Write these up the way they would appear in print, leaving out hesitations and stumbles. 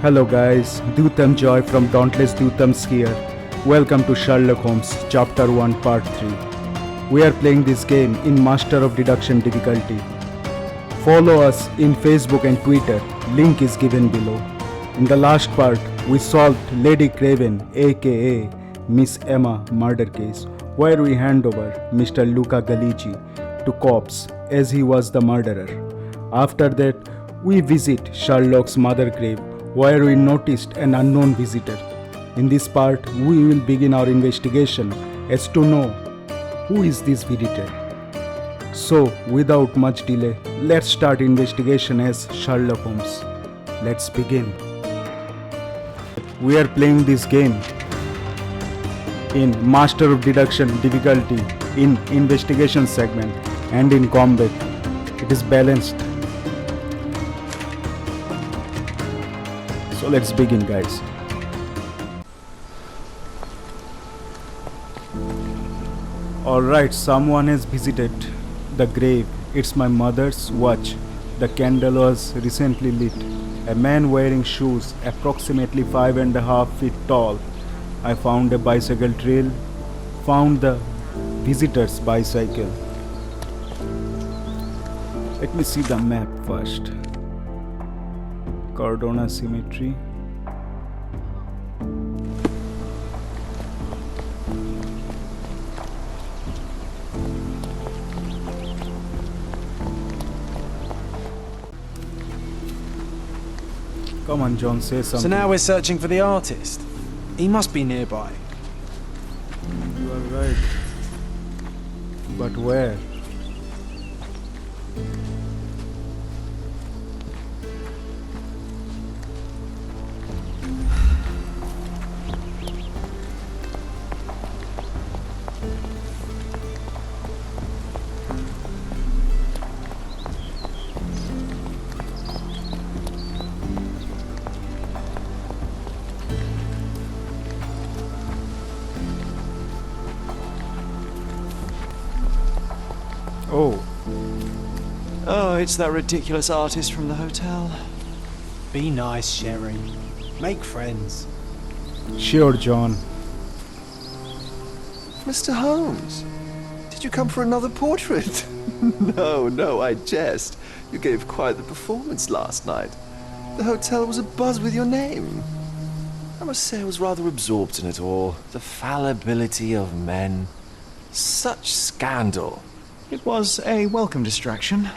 Hello guys, Dyutam Joy from Dauntless Dyutams here. Welcome to Sherlock Holmes Chapter 1 Part 3. We are playing this game in Master of Deduction difficulty. Follow us in Facebook and Twitter, link is given below. In the last part, we solved Lady Craven aka Miss Emma murder case, where we hand over Mr. Luca Galigi to cops as he was the murderer. After that, we visit Sherlock's mother grave where we noticed an unknown visitor. In this part, we will begin our investigation as to know who is this visitor. So, without much delay, let's start investigation as Sherlock Holmes. Let's begin. We are playing this game in Master of Deduction difficulty, in investigation segment and in combat. It is balanced. So let's begin, guys. Alright, someone has visited the grave. It's my mother's watch. The candle was recently lit. A man wearing shoes approximately 5.5 feet tall. I found a bicycle trail. Found the visitor's bicycle. Let me see the map first. Cardona Cemetery. Come on, John, say something. So now we're searching for the artist. He must be nearby. You are right. But where? Oh, it's that ridiculous artist from the hotel. Be nice, Sherry. Make friends. Sure, John. Mr. Holmes, did you come for another portrait? No, I jest. You gave quite the performance last night. The hotel was abuzz with your name. I must say I was rather absorbed in it all. The fallibility of men. Such scandal. It was a welcome distraction.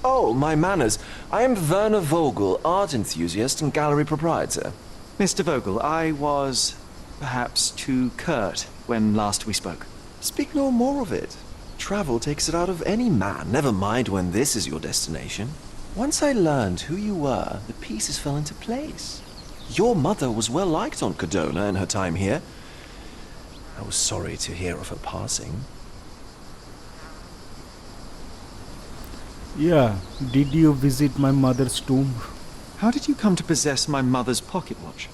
Oh, my manners. I am Werner Vogel, art enthusiast and gallery proprietor. Mr. Vogel, I was perhaps too curt when last we spoke. Speak no more of it. Travel takes it out of any man, never mind when this is your destination. Once I learned who you were, the pieces fell into place. Your mother was well liked on Cardona in her time here. I was sorry to hear of her passing. Yeah, did you visit my mother's tomb? How did you come to possess my mother's pocket watch?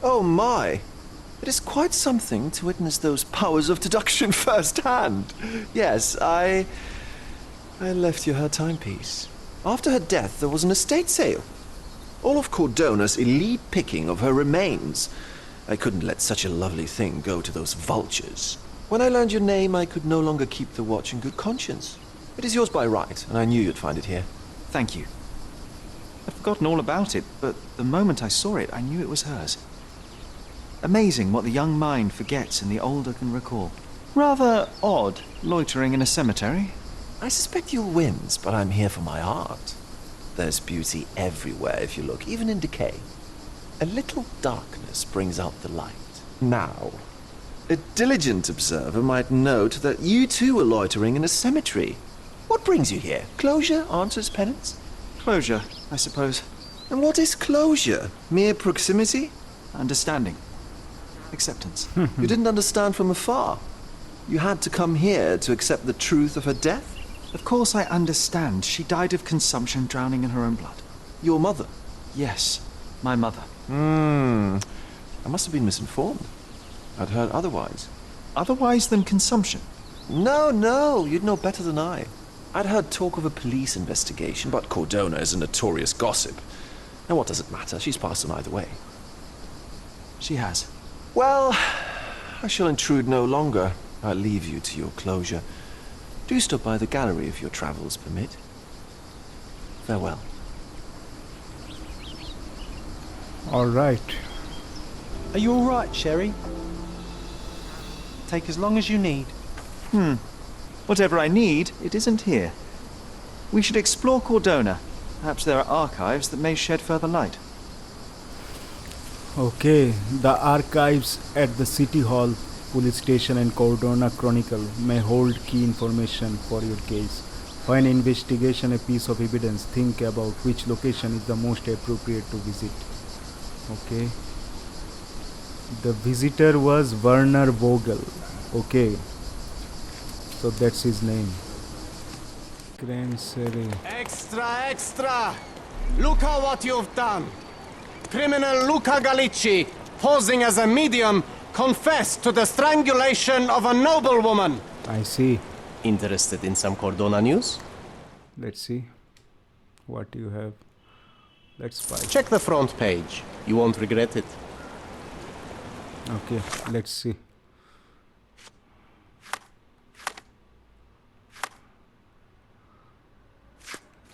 Oh my! It is quite something to witness those powers of deduction firsthand. Yes, I left you her timepiece. After her death, there was an estate sale. All of Cordona's elite picking of her remains. I couldn't let such a lovely thing go to those vultures. When I learned your name, I could no longer keep the watch in good conscience. It is yours by right, and I knew you'd find it here. Thank you. I'd forgotten all about it, but the moment I saw it, I knew it was hers. Amazing what the young mind forgets and the older can recall. Rather odd, loitering in a cemetery. I suspect you'll win, but I'm here for my art. There's beauty everywhere if you look, even in decay. A little darkness brings out the light. Now, a diligent observer might note that you too were loitering in a cemetery. What brings you here? Closure answers penance? Closure, I suppose. And what is closure? Mere proximity? Understanding. Acceptance. You didn't understand from afar. You had to come here to accept the truth of her death? Of course I understand. She died of consumption, drowning in her own blood. Your mother? Yes, my mother. I must have been misinformed. I'd heard otherwise. Otherwise than consumption? No, you'd know better than I. I'd heard talk of a police investigation, but Cardona is a notorious gossip. Now what does it matter? She's passed on either way. She has. Well, I shall intrude no longer. I'll leave you to your closure. Do stop by the gallery if your travels permit. Farewell. All right. Are you all right, Sherry? Take as long as you need. Whatever I need, it isn't here. We should explore Cordona. Perhaps there are archives that may shed further light. Okay, the archives at the City Hall, Police Station and Cordona Chronicle may hold key information for your case. When investigation a piece of evidence, think about which location is the most appropriate to visit. Okay. The visitor was Werner Vogel. Okay. So that's his name. Cransery. Extra, extra! Look at what you've done! Criminal Luca Gallicci, posing as a medium, confessed to the strangulation of a noblewoman. I see. Interested in some Cordona news? Let's see what you have. Let's fight. Check the front page. You won't regret it. Okay, let's see.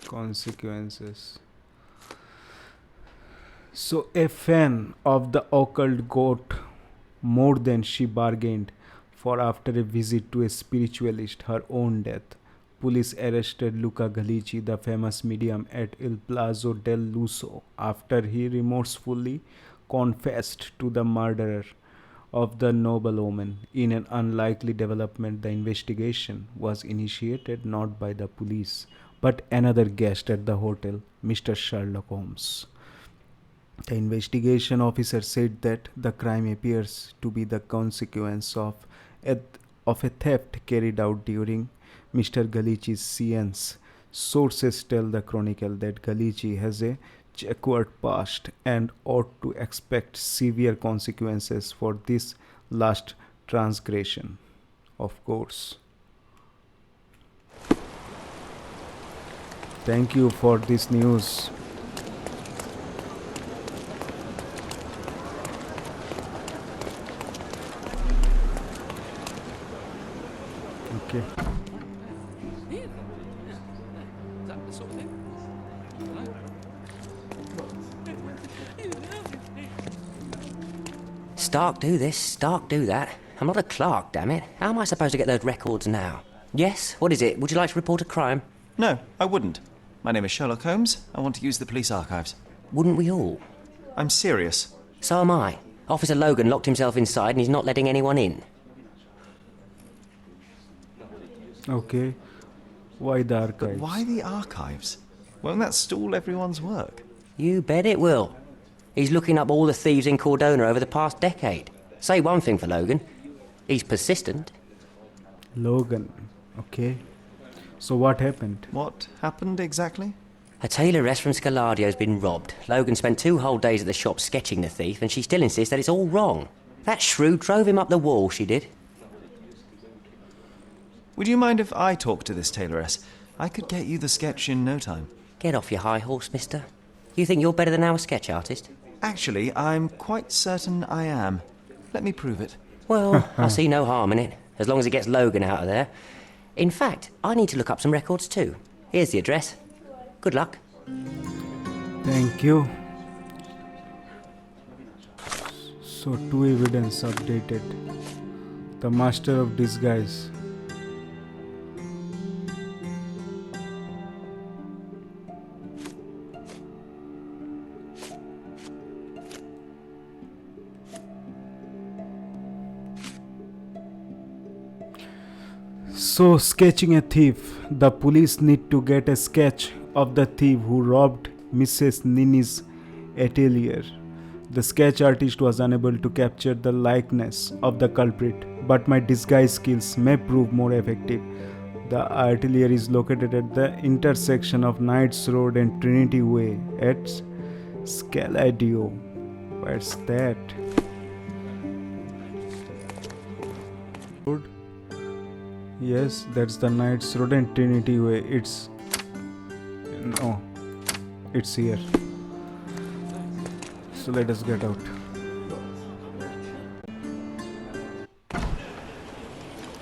Consequences. So a fan of the occult got more than she bargained for after a visit to a spiritualist, her own death. Police arrested Luca Gallicci, the famous medium, at Il Palazzo del Lusso after he remorsefully confessed to the murderer of the noblewoman. In an unlikely development, the investigation was initiated not by the police, but another guest at the hotel, Mr. Sherlock Holmes. The investigation officer said that the crime appears to be the consequence of a theft carried out during Mr. Gallicci's seance. Sources tell the Chronicle that Gallicci has a checkered past and ought to expect severe consequences for this last transgression. Of course. Thank you for this news. Okay. Stark do this, Stark do that. I'm not a clerk, damn it. How am I supposed to get those records now? Yes? What is it? Would you like to report a crime? No, I wouldn't. My name is Sherlock Holmes. I want to use the police archives. Wouldn't we all? I'm serious. So am I. Officer Logan locked himself inside and he's not letting anyone in. Okay. Why the archives? But why the archives? Won't that stall everyone's work? You bet it will. He's looking up all the thieves in Cordona over the past decade. Say one thing for Logan. He's persistent. Logan. Okay. So what happened? What happened exactly? A tailoress from Scaladio's been robbed. Logan spent 2 whole days at the shop sketching the thief, and she still insists that it's all wrong. That shrew drove him up the wall, she did. Would you mind if I talk to this tailoress? I could get you the sketch in no time. Get off your high horse, mister. You think you're better than our sketch artist? Actually, I'm quite certain I am. Let me prove it. Well, I see no harm in it, as long as it gets Logan out of there. In fact, I need to look up some records too. Here's the address. Good luck. Thank you. So 2 evidence updated. The master of disguise. So, sketching a thief. The police need to get a sketch of the thief who robbed Mrs. Nini's atelier. The sketch artist was unable to capture the likeness of the culprit, but my disguise skills may prove more effective. The atelier is located at the intersection of Knights Road and Trinity Way at Scaladio. Where's that? Road? Yes, that's the Knights Road and Trinity Way. It's here. So let us get out.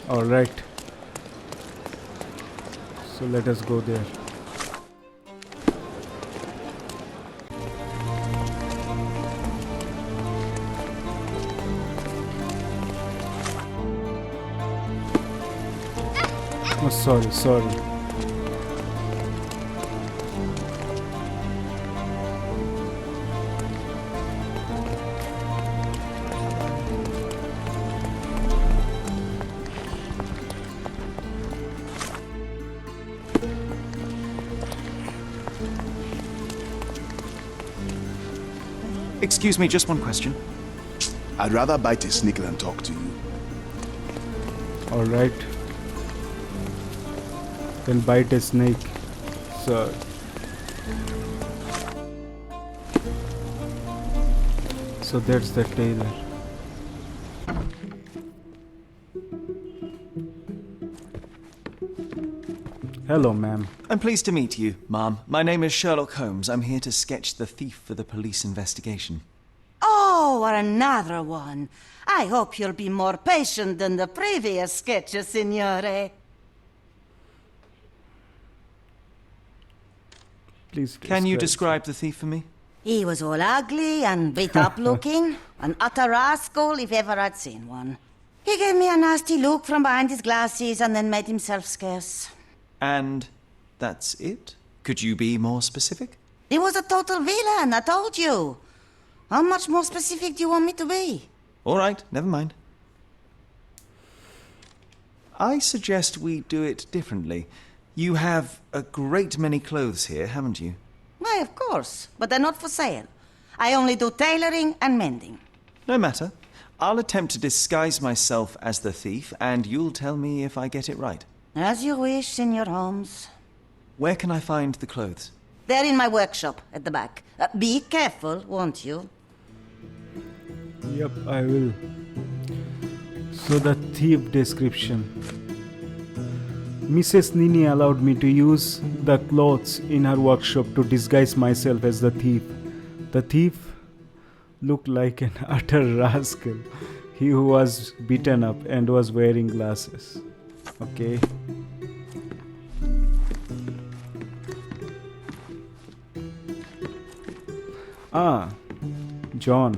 Alright. So let us go there. Oh, sorry. Excuse me, just one question. I'd rather bite a snake than talk to you. Alright. Then bite a snake. So that's the tailor. Hello, ma'am. I'm pleased to meet you, ma'am. My name is Sherlock Holmes. I'm here to sketch the thief for the police investigation. Oh, another one. I hope you'll be more patient than the previous sketches, signore. Please Can you describe. describe the thief for me? He was all ugly and beat up looking, an utter rascal if ever I'd seen one. He gave me a nasty look from behind his glasses and then made himself scarce. And that's it? Could you be more specific? He was a total villain, I told you. How much more specific do you want me to be? All right, never mind. I suggest we do it differently. You have a great many clothes here, haven't you? Why, of course, but they're not for sale. I only do tailoring and mending. No matter. I'll attempt to disguise myself as the thief, and you'll tell me if I get it right. As you wish, Senor Holmes. Where can I find the clothes? They're in my workshop at the back. Be careful, won't you? Yep, I will. So the thief description. Mrs. Nini allowed me to use the clothes in her workshop to disguise myself as the thief. The thief looked like an utter rascal. He who was beaten up and was wearing glasses. Okay. John.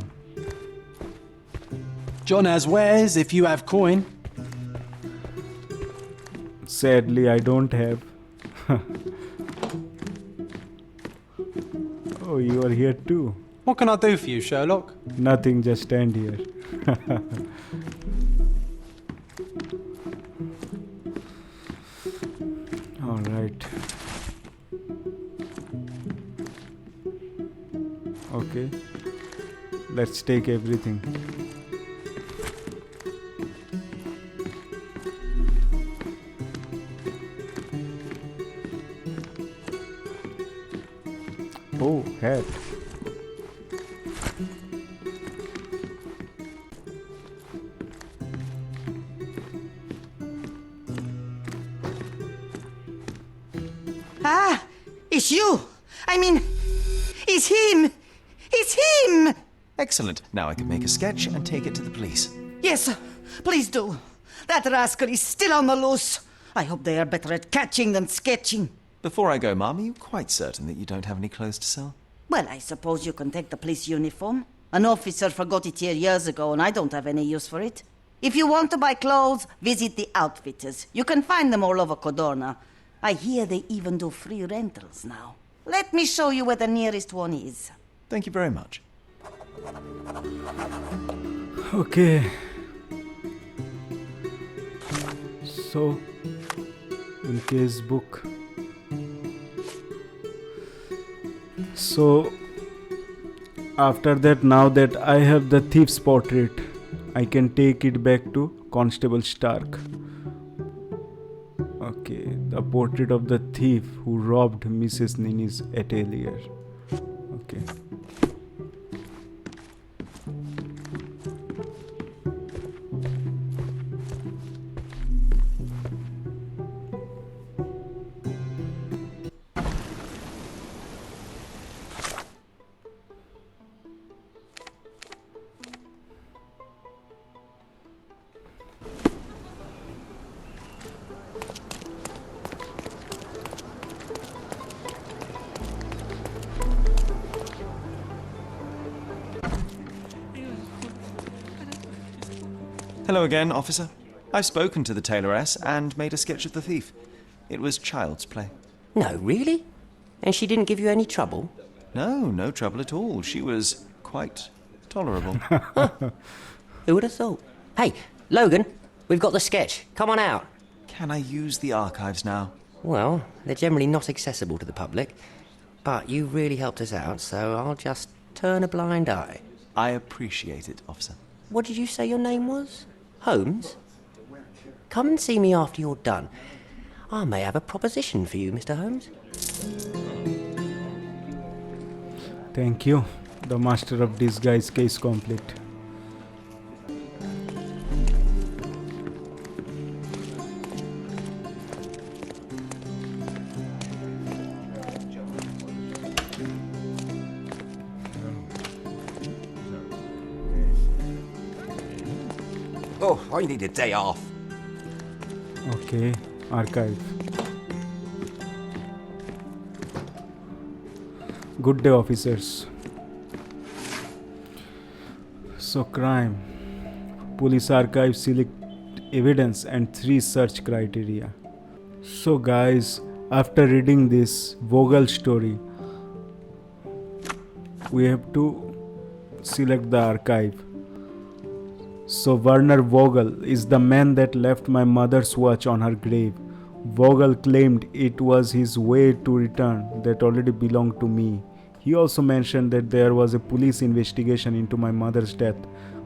John has wares if you have coin. Sadly, I don't have. Oh, you are here too. What can I do for you, Sherlock? Nothing, just stand here. All right. Okay. Let's take everything. Oh, hat. Ah, it's you. I mean, it's him. It's him. Excellent. Now I can make a sketch and take it to the police. Yes, please do. That rascal is still on the loose. I hope they are better at catching than sketching. Before I go, Mum, are you quite certain that you don't have any clothes to sell? Well, I suppose you can take the police uniform. An officer forgot it here years ago, and I don't have any use for it. If you want to buy clothes, visit the outfitters. You can find them all over Codorna. I hear they even do free rentals now. Let me show you where the nearest one is. Thank you very much. Okay. So, in case book. So, after that, now that I have the thief's portrait, I can take it back to Constable Stark. Okay, the portrait of the thief who robbed Mrs. Nini's atelier. Okay. Hello again, officer. I've spoken to the tailoress and made a sketch of the thief. It was child's play. No, really? And she didn't give you any trouble? No, no trouble at all. She was quite tolerable. Who would have thought? Hey, Logan, we've got the sketch. Come on out. Can I use the archives now? Well, they're generally not accessible to the public, but you really helped us out, so I'll just turn a blind eye. I appreciate it, officer. What did you say your name was? Holmes? Come and see me after you're done. I may have a proposition for you, Mr. Holmes. Thank you. The Master of Disguise case complete. Oh, I need a day off. Okay, archive. Good day, officers. So, crime. Police archive select evidence and 3 search criteria. So, guys, after reading this Vogel story, we have to select the archive. So Werner Vogel is the man that left my mother's watch on her grave. Vogel claimed it was his way to return that already belonged to me. He also mentioned that there was a police investigation into my mother's death.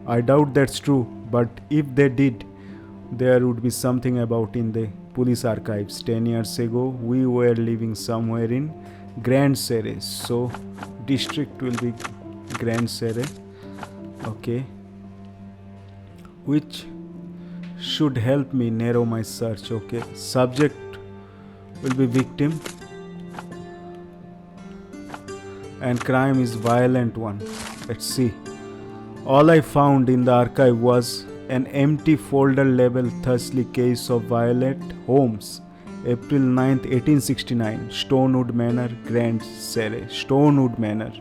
I doubt that's true, but if they did, there would be something about in the police archives. 10 years ago, we were living somewhere in Grand Serre. So district will be Grand Serre. Okay. Which should help me narrow my search. Okay, subject will be victim and crime is violent one. Let's see. All I found in the archive was an empty folder labeled Thursley case of Violet Holmes, April 9th 1869, Stonewood Manor, Grand Serre. Stonewood Manor.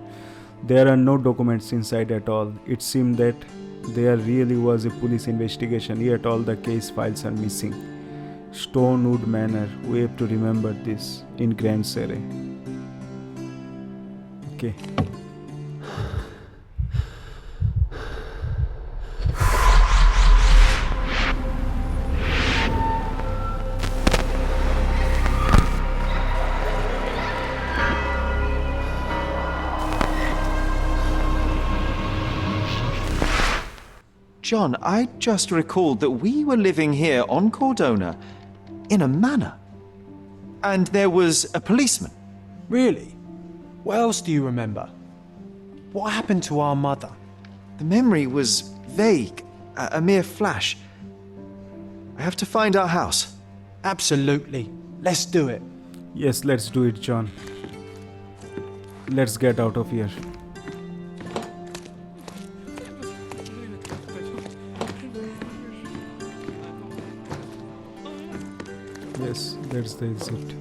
There are no documents inside at all. It seemed that there really was a police investigation, yet all the case files are missing. Stonewood Manor, we have to remember this, in Grand Serre. Okay. John, I just recalled that we were living here on Cordona in a manor. And there was a policeman. Really? What else do you remember? What happened to our mother? The memory was vague, a mere flash. I have to find our house. Absolutely. Let's do it. Yes, let's do it, John. Let's get out of here. Yes, that's the exit.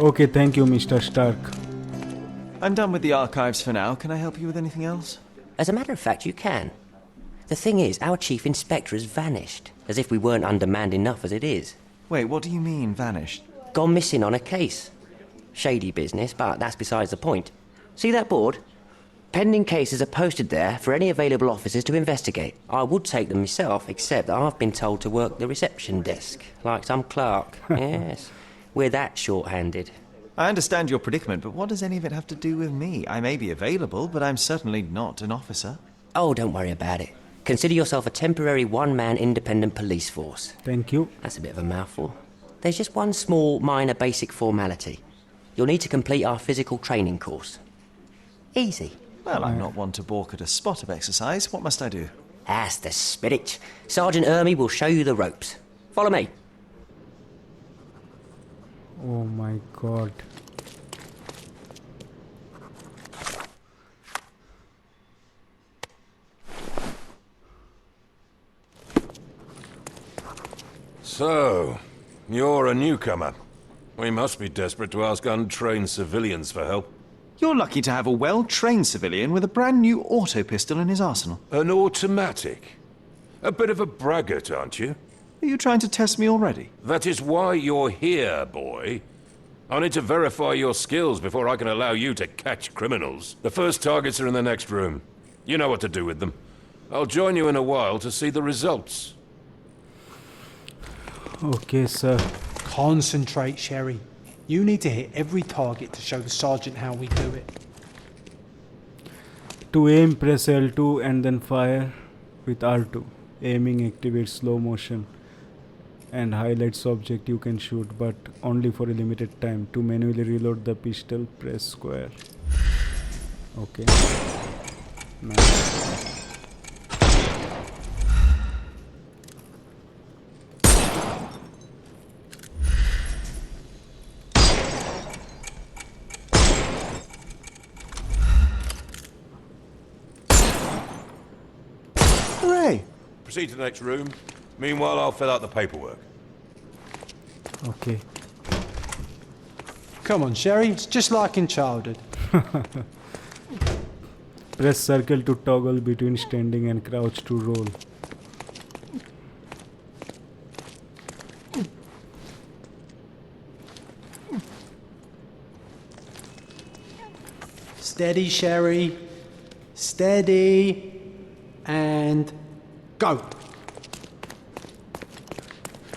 Okay, thank you, Mr. Stark. I'm done with the archives for now. Can I help you with anything else? As a matter of fact, you can. The thing is, our chief inspector has vanished, as if we weren't undermanned enough as it is. Wait, what do you mean, vanished? Gone missing on a case. Shady business, but that's besides the point. See that board? Pending cases are posted there for any available officers to investigate. I would take them myself, except that I've been told to work the reception desk, like some clerk. Yes, we're that short-handed. I understand your predicament, but what does any of it have to do with me? I may be available, but I'm certainly not an officer. Oh, don't worry about it. Consider yourself a temporary one-man independent police force. Thank you. That's a bit of a mouthful. There's just one small, minor basic formality. You'll need to complete our physical training course. Easy. Well, I'm not one to balk at a spot of exercise. What must I do? That's the spirit. Sergeant Ermy will show you the ropes. Follow me. Oh my god. So, you're a newcomer. We must be desperate to ask untrained civilians for help. You're lucky to have a well-trained civilian with a brand new auto pistol in his arsenal. An automatic? A bit of a braggart, aren't you? Are you trying to test me already? That is why you're here, boy. I need to verify your skills before I can allow you to catch criminals. The first targets are in the next room. You know what to do with them. I'll join you in a while to see the results. Okay, sir. Concentrate, Sherry. You need to hit every target to show the sergeant how we do it. To aim, press L2 and then fire with R2. Aiming activates slow motion and highlights object you can shoot, but only for a limited time. To manually reload the pistol, press square. Okay. Nice. Hooray! Proceed to the next room. Meanwhile, I'll fill out the paperwork. Okay. Come on, Sherry. It's just like in childhood. Press circle to toggle between standing and crouch to roll. Steady, Sherry. Steady. And go.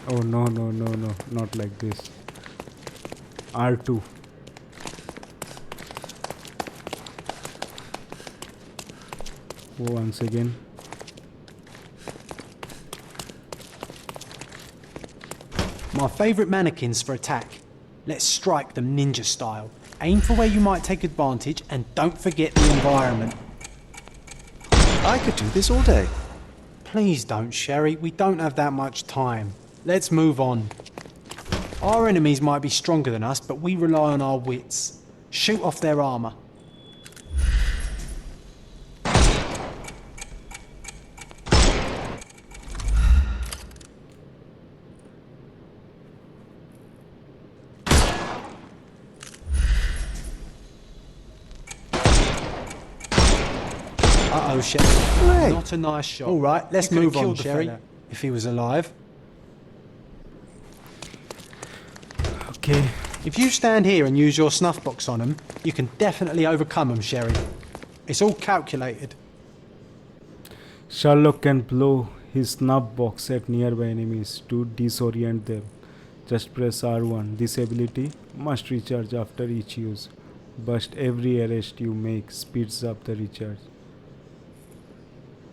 Oh no, no, no, no, not like this. R2. Once again. My favourite mannequins for attack. Let's strike them ninja style. Aim for where you might take advantage and don't forget the environment. I could do this all day. Please don't, Sherry. We don't have that much time. Let's move on. Our enemies might be stronger than us, but we rely on our wits. Shoot off their armour. Uh-oh, Sherry. Hooray. Not a nice shot. All right, let's move on, Sherry. If he was alive. Okay. If you stand here and use your snuff box on him, you can definitely overcome him, Sherry. It's all calculated. Sherlock can blow his snuff box at nearby enemies to disorient them. Just press R1. This ability must recharge after each use. But every arrest you make speeds up the recharge.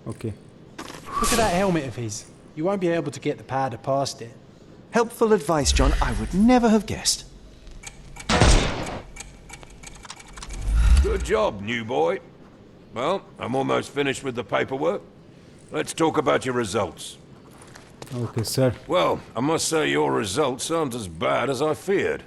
Okay. Look at that helmet of his. You won't be able to get the powder past it. Helpful advice, John. I would never have guessed. Good job, new boy. Well, I'm almost finished with the paperwork. Let's talk about your results. Okay, sir. Well, I must say your results aren't as bad as I feared.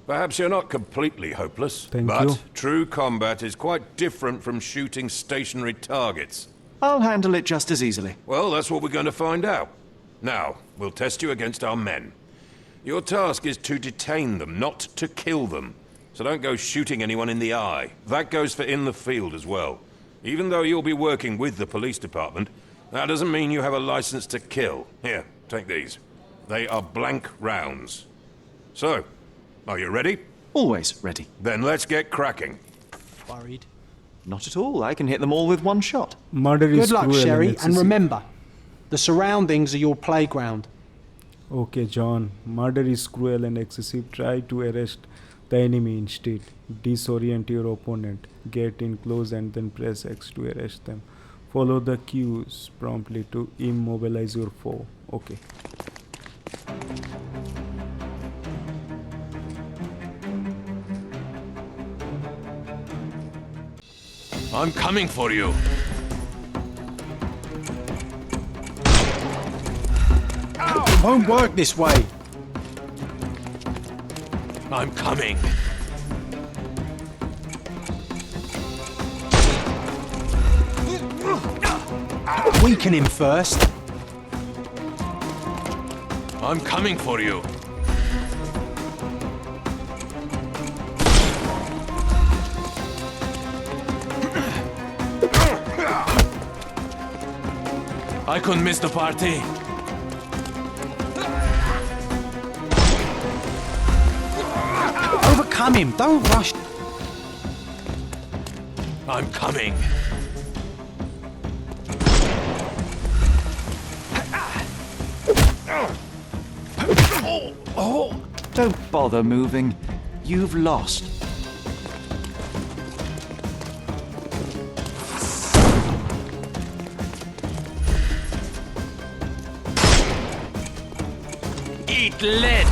Perhaps you're not completely hopeless, Thank but you. true combat is quite different from shooting stationary targets. I'll handle it just as easily. Well, that's what we're going to find out. Now, we'll test you against our men. Your task is to detain them, not to kill them. So don't go shooting anyone in the eye. That goes for in the field as well. Even though you'll be working with the police department, that doesn't mean you have a license to kill. Here, take these. They are blank rounds. So, are you ready? Always ready. Then let's get cracking. Worried. Not at all. I can hit them all with one shot. Murder is Good luck, cruel Sherry, and excessive. remember, the surroundings are your playground. Okay, John. Murder is cruel and excessive. Try to arrest the enemy instead. Disorient your opponent. Get in close and then press X to arrest them. Follow the cues promptly to immobilize your foe. Okay. I'm coming for you. It won't work this way. I'm coming. Weaken him first. I'm coming for you. I couldn't miss the party. Overcome him, don't rush. I'm coming. Don't bother moving. You've lost. Eat lead!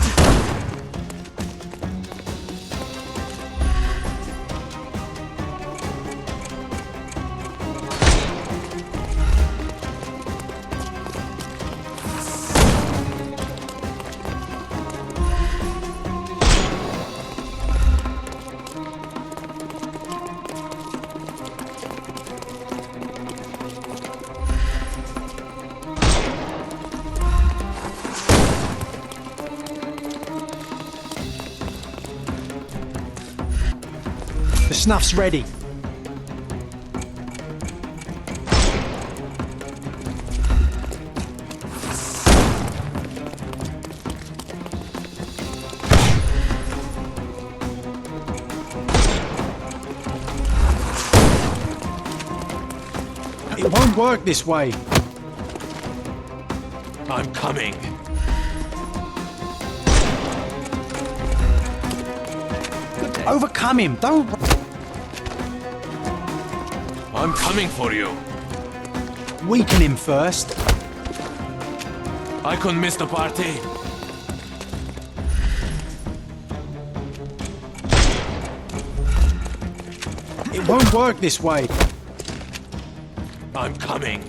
The snuff's ready. It won't work this way. I'm coming. Overcome him, don't... I'm coming for you. Weaken him first. I couldn't miss the party. It won't work this way. I'm coming.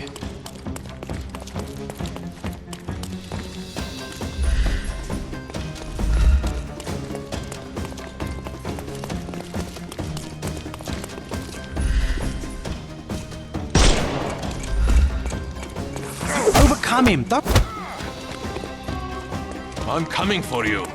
Overcome him, don't... I'm coming for you.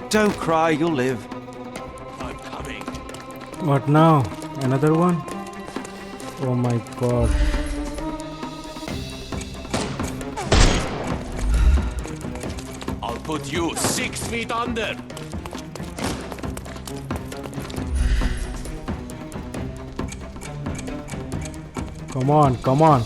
Don't cry, you'll live. I'm coming. What now? Another one? Oh my god. I'll put you 6 feet under. Come on, come on.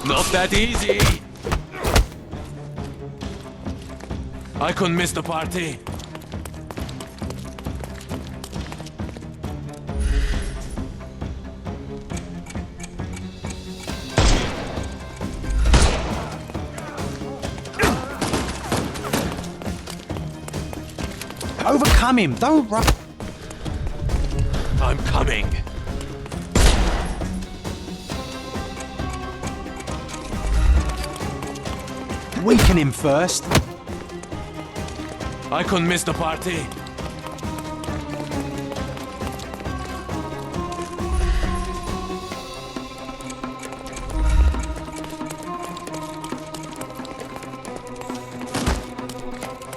Not that easy. I couldn't miss the party. Overcome him, don't run. I'm coming. Weaken him first. I couldn't miss the party.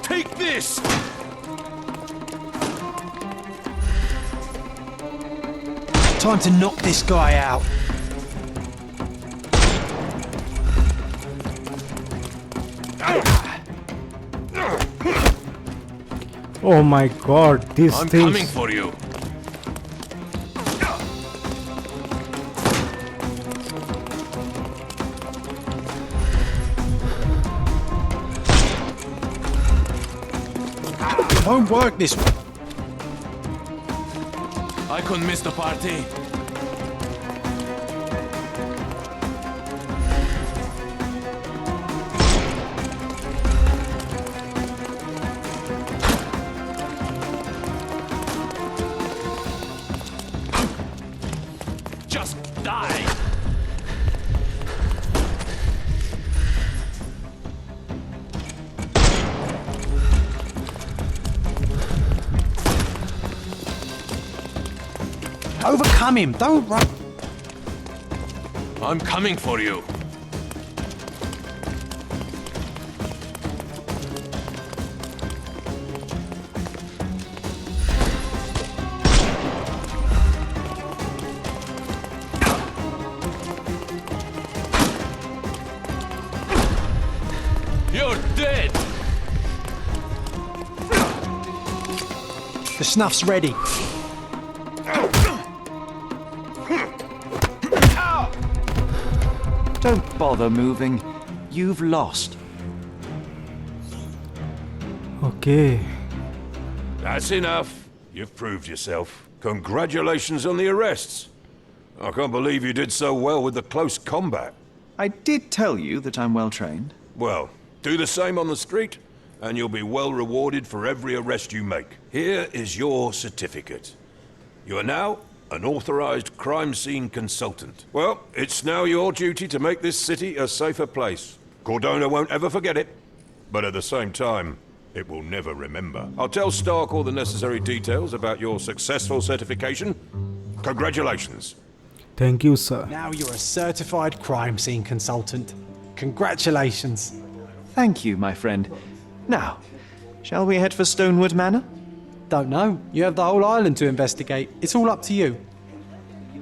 Take this! Time to knock this guy out. Oh my god, these I'm things. coming for you. It won't work this way. I couldn't miss the party. Overcome him. Don't run. I'm coming for you. You're dead! The snuff's ready. Don't bother moving. You've lost. Okay. That's enough. You've proved yourself. Congratulations on the arrests. I can't believe you did so well with the close combat. I did tell you that I'm well trained. Well, do the same on the street, and you'll be well rewarded for every arrest you make. Here is your certificate. You are now an authorized crime scene consultant. Well, it's now your duty to make this city a safer place. Cordona won't ever forget it, but at the same time, it will never remember. I'll tell Stark all the necessary details about your successful certification. Congratulations. Thank you, sir. Now you're a certified crime scene consultant. Congratulations. Thank you, my friend. Now, shall we head for Stonewood Manor? Don't know. You have the whole island to investigate. It's all up to you.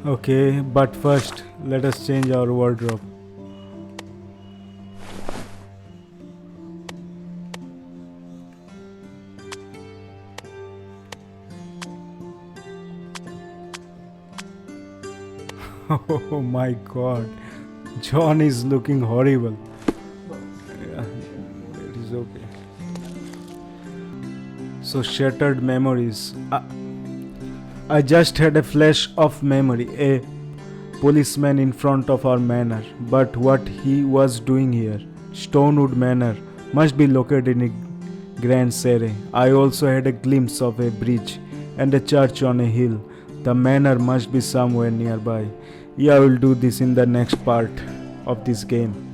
Okay, but first, let us change our wardrobe. Oh my god, John is looking horrible. Yeah, it is okay. So, shattered memories. I just had a flash of memory. A policeman in front of our manor. But what he was doing here? Stonewood Manor must be located in Grand Surrey. I also had a glimpse of a bridge and a church on a hill. The manor must be somewhere nearby. Yeah, I will do this in the next part of this game.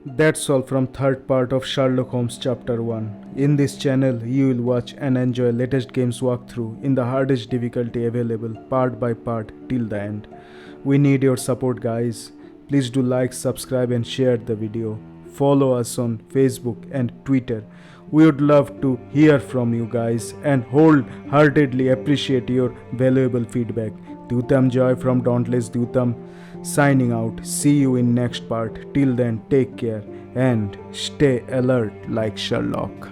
That's all from third part of Sherlock Holmes Chapter 1. In this channel, you will watch and enjoy latest games walkthrough in the hardest difficulty available, part by part till the end. We need your support, guys. Please do like, subscribe and share the video. Follow us on Facebook and Twitter. We would love to hear from you guys and wholeheartedly appreciate your valuable feedback. Dyutam Joy from Dauntless Dyutam signing out. See you in next part. Till then, take care and stay alert like Sherlock.